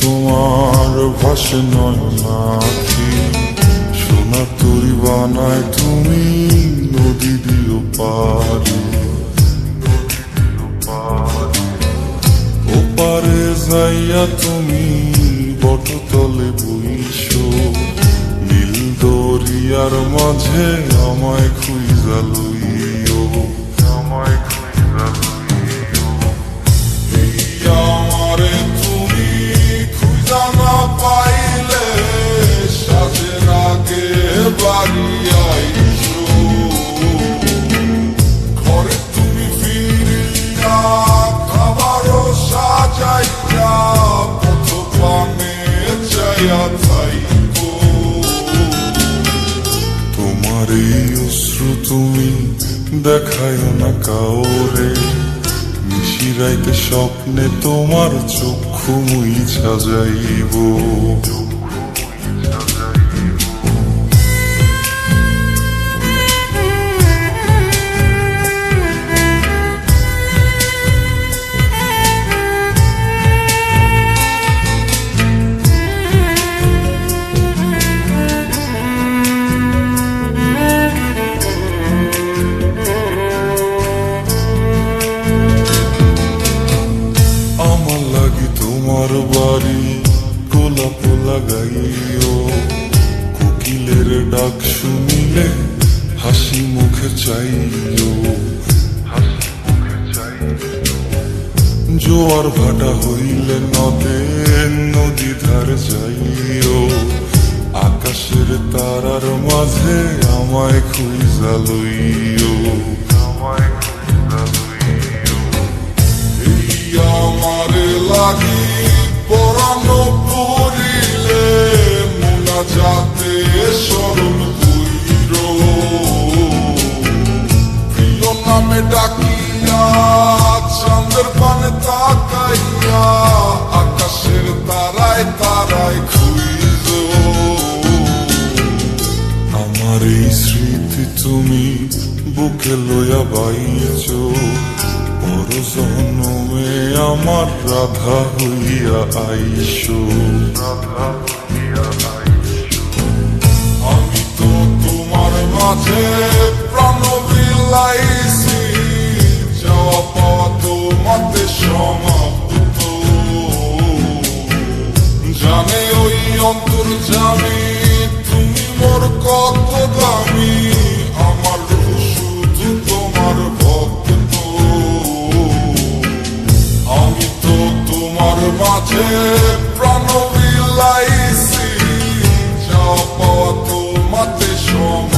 তোমার ভাসে নয়নাখি, সোনা তরি বানায় তুমি নদী দিও পারি। ওপারে যাইয়া তুমি বটতলে বইসো, নীল দরিয়ার মাঝে আমায় খুঁজা লইও, আমায় খুঁজা লইও। এই আমারে তুমি খুঁজা না পাইলে সাজের আগে বাড়ি আইসো, ঘরে তুমি ফিরিয়া খাবারও সাজাইয়া পথ পানে চাইয়া থাইকো। তোমার এই অশ্রু তুমি দেখায় না কাউরে, নিশিরাইতে স্বপ্নে তোমার চক্ষু মুইছা যাইব। তোমার বাড়ি গোলাপ লাগাইও, কোকিলের ডাক শুনিলে হাসি মুখে চাইও। জোয়ার ভাটা হইলে নদে নদী ধার যাইও, আকাশের তারার মাঝে আমায় খুঁজা লইও, আমায় খুঁজা লইও। এই আমারে লাগি পরানো পড়িলে মোনা যাতে স্মরণ হইল, প্রিয় নামে ডাকিয়া চাঁদের পানে তাকাইয়া আকাশের তারায় তারায় খুঁজ। আমার এই স্মৃতি তুমি বুকে লইয়া বাইছো, পর জন্মে আমার রাধা হইয়া আইসো, রাধা হইয়া আইসো। আমি তো তোমার মাঝে প্রাণ বিলাইছি, যাওয়া পাওয়া তোমাতে সমাপ্ত। জানে ওই অন্তর্যামী তুমি মোর কত দামি, আমার শুধু তোমার ভক্ত। আমি তো তোমার মাঝে প্রাণ বিলাইছি, যাওয়া পাওয়া তোমাতে সম।